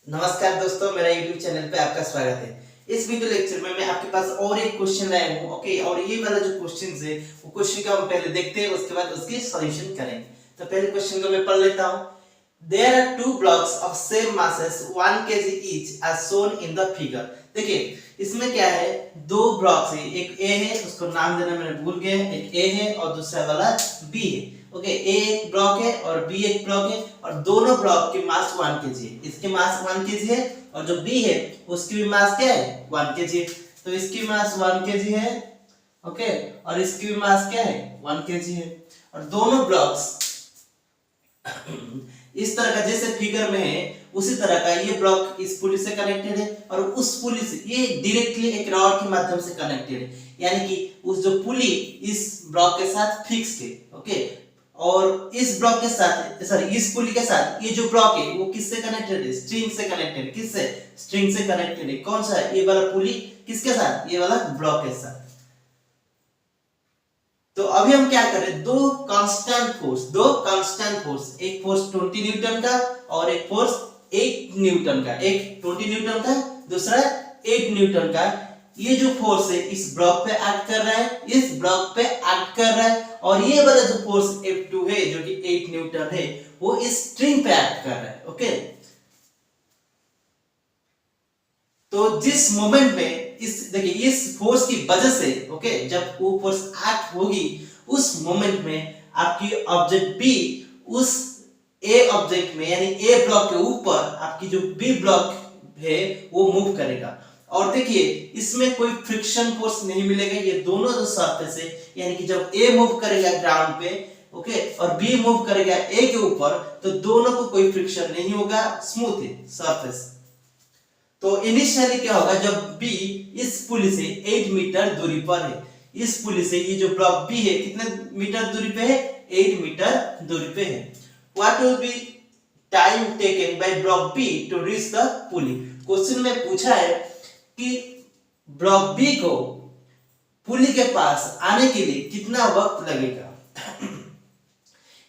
नमस्कार दोस्तों, मेरा YouTube चैनल पे आपका स्वागत है। इस वीडियो लेक्चर में मैं आपके पास और एक क्वेश्चन लाया हूँ। ओके, और ये वाला जो क्वेश्चन है वो क्वेश्चन का हम पहले देखते हैं, उसके बाद उसकी सॉल्यूशन करेंगे। तो पहले क्वेश्चन को मैं पढ़ लेता हूँ। There are two blocks of same masses 1 kg each as shown in the figure। देखिए इसमें क्या है, दो ब्लॉक्स है, एक ए है, उसको नाम देना मैंने भूल गया, एक ए है और दूसरा वाला बी है। ओके, ए एक ब्लॉक है और बी एक ब्लॉक है और दोनों ब्लॉक की मास 1 kg है। इसकी मास 1 kg है और जो बी है उसकी भी मास क्या है, 1 kg है। तो इसकी मास 1 kg है, ओके, और इसकी भी मास क्या है, 1 kg है। और दोनों ब्लॉक्स इस तरह का जैसे फिगर में है उसी तरह का ये ब्लॉक इस पुली से कनेक्टेड है और उस पुली से ये डायरेक्टली एक रॉड के माध्यम से कनेक्टेड है, यानी कि उस जो पुली इस ब्लॉक के साथ फिक्स्ड है। ओके, और इस ब्लॉक के साथ सॉरी इस पुली के साथ ये जो ब्लॉक है वो किससे कनेक्टेड है, स्ट्रिंग से कनेक्टेड है। किससे, स्ट्रिंग से कनेक्टेड है। कौन सा है, ये वाला पुली किसके साथ, ये वाला ब्लॉक के साथ। तो अभी हम क्या करें, दो कांस्टेंट फोर्स, एक फोर्स 20 न्यूटन का और एक फोर्स 8 न्यूटन का, एक 20 न्यूटन का, दूसरा 8 न्यूटन का। ये जो फोर्स है इस ब्लॉक पे एक्ट कर रहा है, इस ब्लॉक पे एक्ट कर रहा है, और ये वाला जो फोर्स F2 है जो कि 8 न्यूटन है वो इस स्ट्रिंग पे एक्ट कर रहा है। ओके, तो जिस मोमेंट में इस देखिए इस फोर्स की वजह से, ओके, जब वो फोर्स एक्ट होगी उस मोमेंट में आपकी ऑब्जेक्ट बी उस ए ऑब्जेक्ट में यानी ए ब्लॉक के ऊपर आपकी जो बी ब्लॉक है वो मूव करेगा। और देखिए इसमें कोई फ्रिक्शन फोर्स नहीं मिलेगा, ये दोनों जो सरफेस है यानी कि जब ए मूव करेगा ग्राउंड पे, ओके, और बी मूव करेगा ए के ऊपर, तो दोनों को कोई फ्रिक्शन नहीं होगा, स्मूथ है सरफेस। तो इनिशियली क्या होगा, जब बी इस पुली से 8 मीटर दूरी पर है, इस पुली से ये जो ब्लॉक बी है कितने मीटर दूरी पे है, 8 मीटर दूरी पे है। What will be time taken by block B to reach the pulley. Question में पूछा है कि ब्लॉक बी को पुली के पास आने के लिए कितना वक्त लगेगा।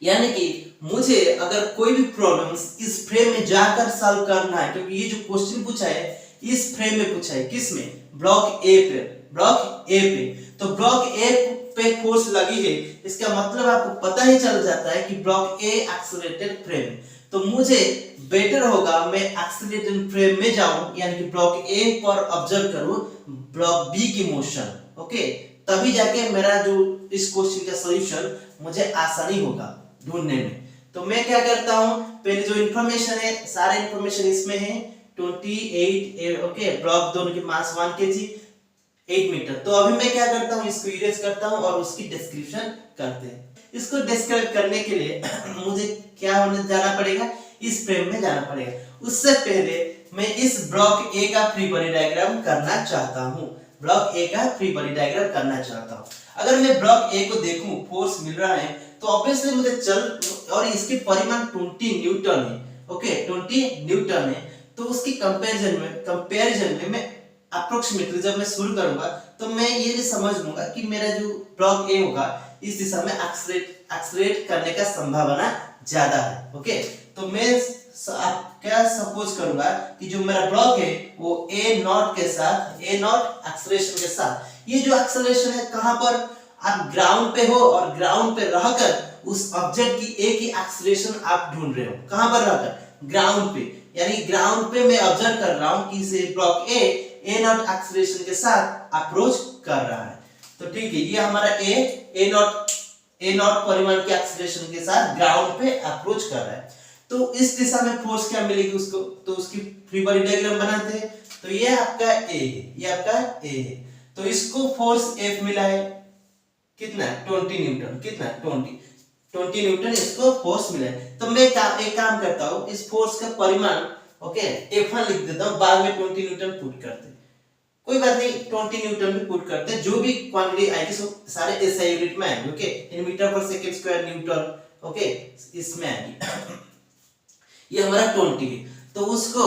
यानी कि मुझे अगर कोई भी प्रॉब्लम्स इस फ्रेम में जाकर सॉल्व करना है, क्योंकि ये जो क्वेश्चन पूछा है इस फ्रेम में पूछा है, किसमें, ब्लॉक ए पे, ब्लॉक ए पे। तो ब्लॉक ए पे फोर्स लगी है, इसका मतलब आपको पता ही चल जाता है कि ब्लॉक ए एक्सेलरेटेड फ्रेम। तो मुझे बेटर होगा मैं एक्सेलरेटेड फ्रेम में जाऊं, यानी कि ब्लॉक ए पर ऑब्जर्व करूं ब्लॉक बी की मोशन। ओके, तभी जाके मेरा जो इस क्वेश्चन का सॉल्यूशन मुझे आसानी होगा ढूंढने में। तो मैं क्या करता हूं, पहले जो इंफॉर्मेशन है सारा इंफॉर्मेशन इसमें है 28, ओके, ब्लॉक दोनों की मास 1 kg 8 मीटर। तो अभी मैं क्या करता हूं, इसको इरेज करता हूं और उसकी डिस्क्रिप्शन करते हैं। इसको डिस्क्राइब करने के लिए मुझे क्या होने जाना पड़ेगा, इस फ्रेम में जाना पड़ेगा। उससे पहले मैं इस ब्लॉक ए का फ्री बॉडी डायग्राम करना चाहता हूं, ब्लॉक ए का फ्री बॉडी डायग्राम करना चाहता हूं। अगर मैं ब्लॉक ए को देखूं, फोर्स मिल रहा है तो ऑब्वियसली मुझे चल, और इसके परिमाण 20 न्यूटन है। ओके, 20 न्यूटन है, तो उसकी कंपैरिजन में मैं अप्रोक्सीमेटली जब मैं शुरू करूंगा तो मैं ये भी समझ लूंगा कि मेरा जो ब्लॉक ए होगा इस दिशा में एक्सेलरेट करने का संभावना ज्यादा है। ओके, तो मैं क्या सपोज करूंगा कि जो मेरा ब्लॉक है वो ए नॉट के साथ, ए नॉट एक्सेलरेशन के साथ, ये जो एक्सेलरेशन है कहां पर, आप ग्राउंड पे हो और ग्राउंड पे रहकर उस ऑब्जेक्ट की ए की एक्सेलरेशन आप ढूंढ रहे हो, कहां पर रहकर, ग्राउंड पे। यानी ग्राउंड पे मैं ऑब्जर्व कर रहा हूं कि इसे ब्लॉक ए नॉट एक्सेलरेशन के साथ अप्रोच कर रहा है। तो ठीक है, ये हमारा ए नॉट परिमाण के एक्सेलरेशन के साथ ग्राउंड पे अप्रोच कर रहा है। तो इस दिशा में फोर्स क्या मिलेगी उसको, तो उसकी फ्री बॉडी डायग्राम बनाते हैं। तो ये आपका ए है, ये आपका ए है, तो इसको फोर्स F मिला है कितना, 20 न्यूटन, कितना 20 न्यूटन इसको फोर्स मिला है। तो मैं एक काम करता हूं, इस फोर्स का परिमाण, ओके, F1 लिख देता हूं, बाद में 20 न्यूटन पुट करते, कोई बात नहीं, 20 न्यूटन भी पुट करते हैं, जो भी क्वांटिटी आएगी सारे एसआई यूनिट में आएंगे। ओके, इन मीटर पर सेकंड स्क्वायर न्यूटन, ओके, इसमें आएगी। ये हमारा 20 है, तो उसको,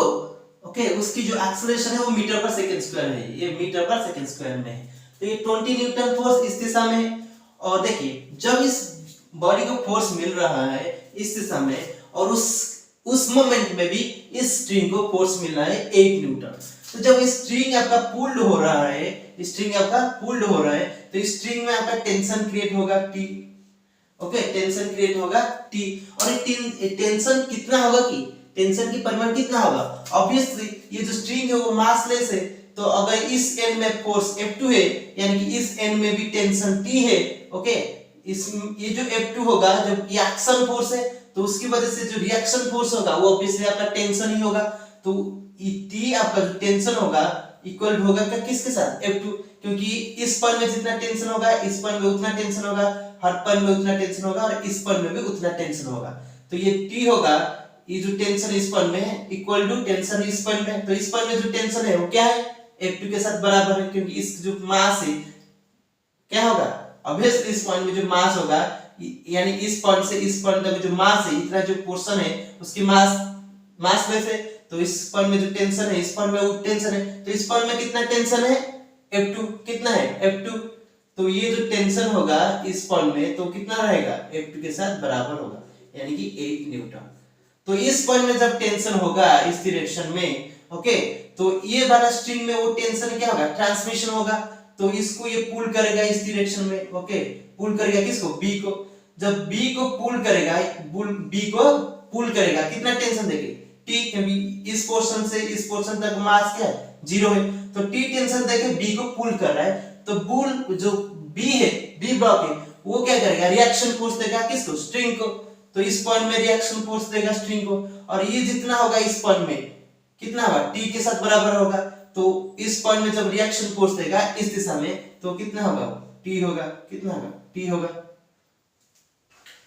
ओके, उसकी जो एक्सेलरेशन है वो मीटर पर सेकंड स्क्वायर है, ये मीटर पर सेकंड स्क्वायर में है। तो ये 20 न्यूटन फोर्स इस दिशा में है। और देखिए जब इस बॉडी को फोर्स मिल रहा है इस दिशा में और उस उस मोमेंट में भी इस स्ट्रिंग को फोर्स मिल रहा है 8 न्यूटन। तो जब स्ट्रिंग आपका पुल्ड हो रहा है, स्ट्रिंग आपका पुल्ड हो रहा है, तो स्ट्रिंग में आपका टेंशन क्रिएट होगा T। ओके, टेंशन क्रिएट होगा T। और टेंशन कितना होगा कि टेंशन की परिमाण कितना होगा? ऑब्वियसली ये जो स्ट्रिंग है वो मासलेस है, तो अगर इस एंड में फोर्स F2 है, यानी कि इस एंड में भी टेंशन T है। ओके, इस ये जो F2 होगा, जब ये एक्शन फोर्स है, तो उसकी वजह से जो रिएक्शन फोर्स होगा वो ऑब्वियसली आपका टेंशन ही होगा। तो T आपका जो टेंशन होगा इक्वल होगा क्या किसके साथ? F2, क्योंकि इस पर में जितना टेंशन होगा इस पर में उतना टेंशन होगा, हर पर में उतना टेंशन होगा और इस पर में भी उतना टेंशन होगा। तो ये T होगा, ये जो टेंशन इस पर में है इक्वल टू टेंशन इस पर में, तो इस पर में जो टेंशन है वो क्या है? F2 के साथ बराबर है, क्योंकि इस जो मास है क्या होगा? ऑब्वियसली इस पॉइंट में जो मास होगा, यानी इस पॉइंट से इस पॉइंट तक जो मास है, इतना जो पोर्शन है उसकी मास लेस है, तो इस पॉइंट में जो टेंशन है इस पॉइंट में वो टेंशन है, तो इस पॉइंट में कितना टेंशन है? F2 कितना है? F2। तो ये जो टेंशन होगा इस पॉइंट में तो कितना रहेगा? F2 के साथ बराबर होगा, यानी कि 8 न्यूटन। तो इस पॉइंट में जब टेंशन होगा इस डायरेक्शन में, ओके, तो ये वाला स्ट्रिंग में वो टेंशन क्या होगा? ट्रांसमिशन होगा, तो इसको ये पुल करेगा इस डायरेक्शन में। ओके, पुल करेगा किसको? बी को। जब बी को पुल करेगा, बी को पुल करेगा, कितना टेंशन देके? टी, क्योंकि इस पोर्शन से इस पोर्शन तक मास क्या है? 0 है, तो टी टेंशन देके बी को पुल कर रहा है। तो पुल जो बी है, बी ब्लॉक है, वो क्या करेगा? रिएक्शन फोर्स देगा किसको? स्ट्रिंग को। तो इस पॉइंट में रिएक्शन फोर्स देगा स्ट्रिंग को, और ये जितना होगा इस पॉइंट में कितना होगा? टी के साथ बराबर होगा। तो इस पॉइंट में जब रिएक्शन फोर्स देगा इस दिशा में, तो कितना होगा? टी होगा। कितना होगा? टी होगा।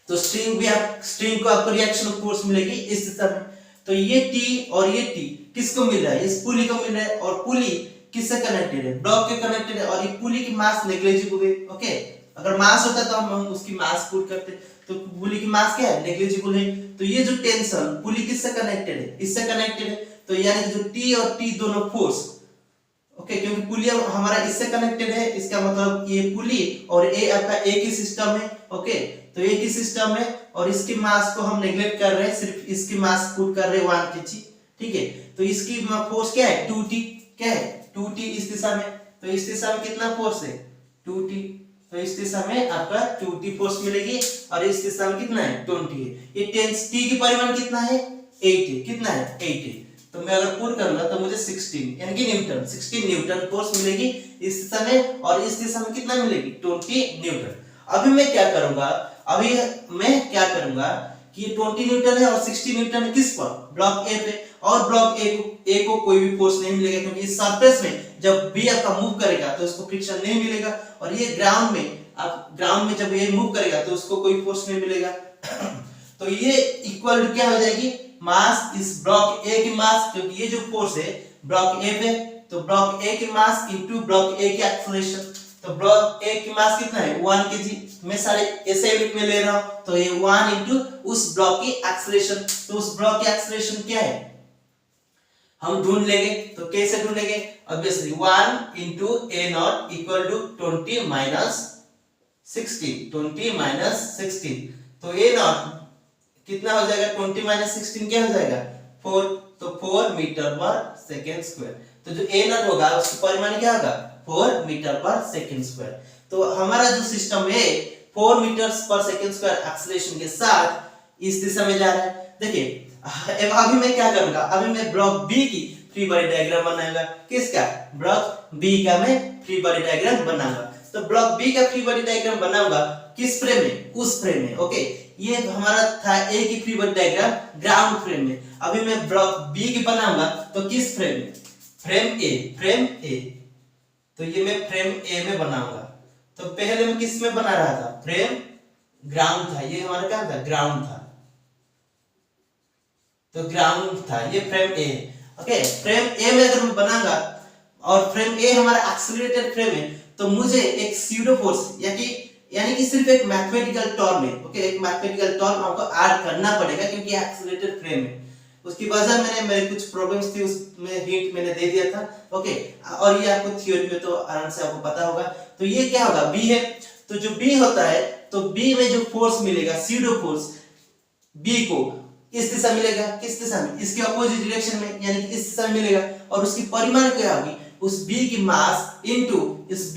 तो स्ट्रिंग को आपको रिएक्शन फोर्स मिलेगी इस दिशा में। तो ये टी और ये टी किसको मिल रहा है? इस पुली को मिल रहा है, और पुली किससे कनेक्टेड है? ब्लॉक के कनेक्टेड है, और ये पुली की मास नेग्लिजिबल है। ओके, अगर मास होता तो हम उसकी मास पुट करते, तो पुली की मास क्या है? नेग्लिजिबल है। तो ये जो टेंशन पुली किससे कनेक्टेड है? इससे कनेक्टेड है, तो यानी जो टी और टी दोनों फोर्स, ओके, क्योंकि पुली हमारा इससे कनेक्टेड है, इसका मतलब ये पुली और ए आपका एक ही सिस्टम है। ओके, तो एक ही सिस्टम है, और इसकी मास को हम नेग्लेक्ट कर रहे हैं, सिर्फ इसकी मास पुट कर रहे हैं 1 kg। ठीक है, तो इसकी फोर्स क्या है? 2t। क्या है? 2t इस दिशा में। तो इस दिशा में कितना फोर्स है? 2t। तो इस दिशा में आपका 2t फोर्स मिलेगी, और इस दिशा में कितना है? 20 है। ये t की परिमाण कितना है? 8 है। कितना है? 8 है। तो मैं अगर पुट करूंगा तो मुझे 16 यानी कि न्यूटन 16 न्यूटन फोर्स मिलेगी इस दिशा में, और इस दिशा में कितना मिलेगी? 20 न्यूटन। अभी मैं क्या करूंगा कि ये 20 न्यूटन है और 60 न्यूटन है किस पर? ब्लॉक ए पे। और ब्लॉक ए को कोई भी फोर्स नहीं मिलेगा, क्योंकि इस सरफेस में जब बी आपका मूव करेगा तो इसको फ्रिक्शन नहीं मिलेगा, और ये ग्राउंड में जब ये मूव करेगा तो उसको कोई फोर्स नहीं मिलेगा। तो ये इक्वल टू क्या हो जाएगी? मास इस ब्लॉक ए की मास, क्योंकि ये जो फोर्स है ब्लॉक ए पे, तो ब्लॉक ए की मास इनटू ब्लॉक ए की एक्सेलरेशन। तो ब्लॉक ए की मास कितना है? 1 kg। मैं सारे ऐसे यूनिट में ले रहा हूं, तो ये 1 इनटू उस ब्लॉक की एक्सेलरेशन। तो उस ब्लॉक की एक्सेलरेशन क्या है हम ढूंढ लेंगे। तो कैसे ढूंढेंगे? Obviously 1 into a not equal to 20 minus 16। तो a नॉट कितना हो जाएगा? 20 माइनस 16 क्या हो जाएगा? 4। तो 4 मीटर पर सेकेंड स्क्वायर। तो जो a नॉट होगा उसकी परिमाण क्या होगा? 4 मीटर पर सेकेंड स्क्वायर। तो हमारा जो सिस्टम है 4 मीटर पर सेकेंड स्क्वायर एक्सेलरेशन के साथ इस दिशा में जा रहा है। देखिए अभी मैं क्या करूंगा? अभी मैं ब्लॉक बी की फ्री बॉडी डायग्राम बनाऊंगा। किसका? ब्लॉक बी का मैं फ्री बॉडी डायग्राम बनाऊंगा। तो ब्लॉक बी का फ्री बॉडी डायग्राम बनाऊंगा किस फ्रेम में? उस फ्रेम में। ओके, ये हमारा था ए की free body diagram ground frame में। अभी मैं ब्लॉक बी की बनाऊंगा तो किस फ्रेम में? फ्रेम ए। तो ये मैं फ्रेम ए में बनाऊंगा। तो पहले मैं किस में बना रहा था? फ्रेम ग्राउंड था, ये हमारा क्या था? ग्राउंड था। तो ग्राउंड था, ये फ्रेम ए। ओके, फ्रेम ए में अगर मैं बनाऊंगा और फ्रेम ए हमारा एक्सेलरेटेड फ्रेम है, तो मुझे एक स्यूडो फोर्स यानी कि सिर्फ एक मैथमेटिकल टर्म है। ओके, एक मैथमेटिकल टर्म हमको ऐड करना पड़ेगा, क्योंकि एक्सेलरेटेड फ्रेम है। उसकी वजह मेरे कुछ प्रॉब्लम्स थी, उसमें हिंट मैंने दे दिया था। ओके, और ये आपको थ्योरी में तो आराम से आपको पता होगा। तो ये क्या होगा? बी है। तो जो बी होता है, तो बी में जो फोर्स मिलेगा स्यूडो फोर्स बी को, इस दिशा मिलेगा, किस दिशा में, इसके अपोजिट डायरेक्शन में, यानी कि इस दिशा में मिलेगा। और उसकी परिमाण क्या होगी, उस बी की मास इनटू इस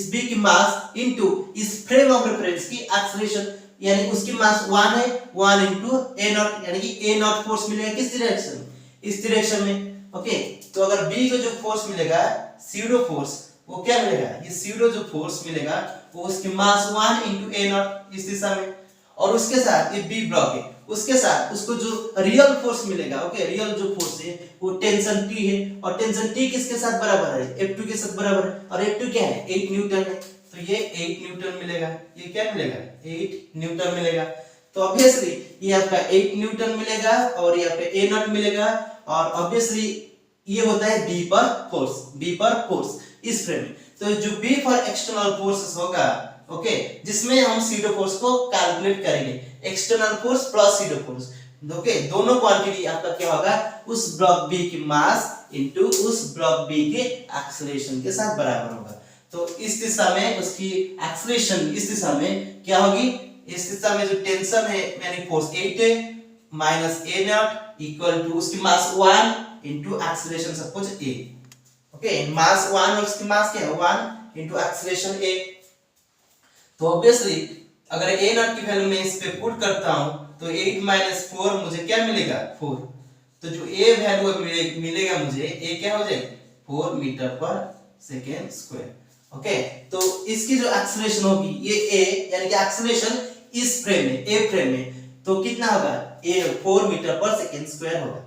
बी की मास इनटू इस फ्रेम ऑफ रेफरेंस की एक्सेलरेशन, यानी उसकी मास 1 है, 1 इनटू a नॉट, यानी कि a नॉट फोर्स मिलेगा किस डायरेक्शन में, इस डायरेक्शन में। ओके, तो अगर b को जो फोर्स मिलेगा स्यूडो फोर्स, वो क्या मिलेगा, ये स्यूडो जो फोर्स मिलेगा वो उसकी मास 1 इनटू a नॉट इस दिशा में, और उसके साथ ये बी ब्लॉक है, उसके साथ उसको जो रियल फोर्स मिलेगा, ओके, रियल जो फोर्स है वो टेंशन T है, और टेंशन T किसके साथ बराबर है, F2 के साथ बराबर है, और F2 क्या है, 8 न्यूटन है, तो ये 8 न्यूटन मिलेगा, ये क्या मिलेगा, 8 न्यूटन मिलेगा। तो ऑब्वियसली ये आपका 8 न्यूटन मिलेगा और ये आपका A नॉट मिलेगा, और ऑब्वियसली ये होता है B पर फोर्स इस फ्रेम में। तो जो B फॉर एक्सटर्नल फोर्सेस होगा, ओके, जिसमें हम सीडो फोर्स को कैलकुलेट करेंगे, external force plus SIDO force, okay, दोनों क्वांटिटी आपका क्या होगा, उस ब्लॉक बी की मास इनटू उस ब्लॉक बी के एक्सेलरेशन के साथ बराबर होगा। तो इस दिशा में उसकी एक्सेलरेशन इस दिशा में क्या होगी, इस दिशा में जो टेंशन है यानी फोर्स 8 है minus a not equal to उसकी mass 1 into acceleration suppose a, okay, mass 1 और उसकी मास क्या है 1 इनटू एक्सेलरेशन a। तो ऑब्वियसली अगर a नॉट की वैल्यू मैं इस पे पुट करता हूं तो 8 माइनस 4 मुझे क्या मिलेगा 4, तो जो a वैल्यू मिलेगा मुझे a क्या हो जाएगा 4 मीटर पर सेकेंड स्क्वायर। ओके, तो इसकी जो एक्सेलरेशन होगी ये a, यानी कि एक्सेलरेशन इस फ्रेम में a फ्रेम में, तो कितना होगा a 4 मीटर पर सेकेंड स्क्वायर होगा।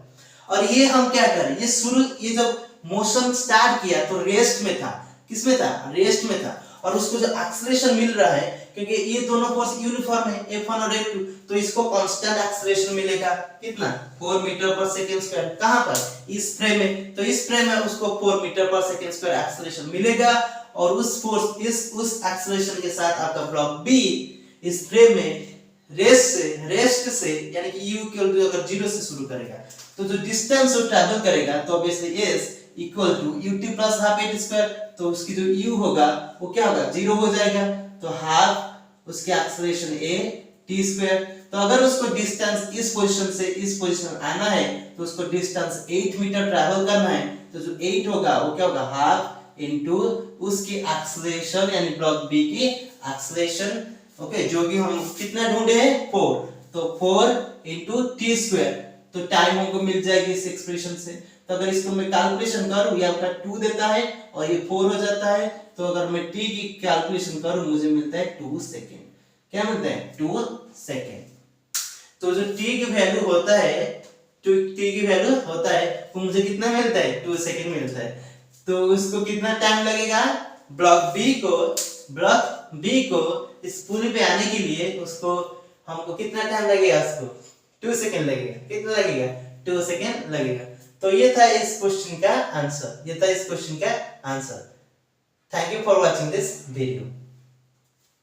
और ये हम क्या करें, ये जब मोशन स्टार्ट किया तो रेस्ट में था, किसमें था, रेस्ट में था, और उसको जो एक्सेलरेशन मिल रहा है क्योंकि ये दोनों फोर्स यूनिफॉर्म है F1 और F2, तो इसको कांस्टेंट एक्सेलरेशन मिलेगा कितना 4 मीटर पर सेकंड स्क्वायर, कहां पर, इस फ्रेम में। तो इस फ्रेम में उसको 4 मीटर पर सेकंड स्क्वायर एक्सेलरेशन मिलेगा, और उस उस एक्सेलरेशन के साथ आपका ब्लॉक बी इस फ्रेम में रेस्ट से यानी कि u इक्वल टू अगर 0 से शुरू करेगा तो जो डिस्टेंस वो ट्रैवल करेगा तो obviously s equal to ut plus half a square, तो उसकी जो u होगा वो क्या होगा 0 हो जाएगा, तो हाफ उसके एक्सेलरेशन a t स्क्वायर। तो अगर उसको डिस्टेंस इस पोजीशन से इस पोजीशन आना है तो उसको डिस्टेंस 8 मीटर ट्रैवल करना है, तो जो 8 होगा वो क्या होगा हाफ इनटू उसकी एक्सेलरेशन यानी ब्लॉक बी की एक्सेलरेशन, ओके, जो कि हम कितना ढूंढे हैं 4, तो 4 इनटू टी स्क्वायर, तो टाइम हमको मिल जाएगी इस एक्सप्रेशन से। तो अगर इसको मैं कैलकुलेशन करूं ये आपका 2 देता है और ये 4 हो जाता है, तो अगर मैं टी की कैलकुलेशन करूं मुझे मिलता है 2 सेकेंड, क्या मिलता है 2 सेकेंड। तो जो टी की वैल्यू होता है, वो मुझे कितना मिलता है 2 सेकेंड मिलता है। तो उसको कितना टाइम लगेगा, ब्लॉक बी को इस पुली पे आने के लिए उसको हमको कितना टाइम लगेगा, उसको 2 सेकेंड लगेगा, कितना लगेगा 2 सेकेंड लगेगा। तो ये था इस क्वेश्चन का answer, thank you for watching this video.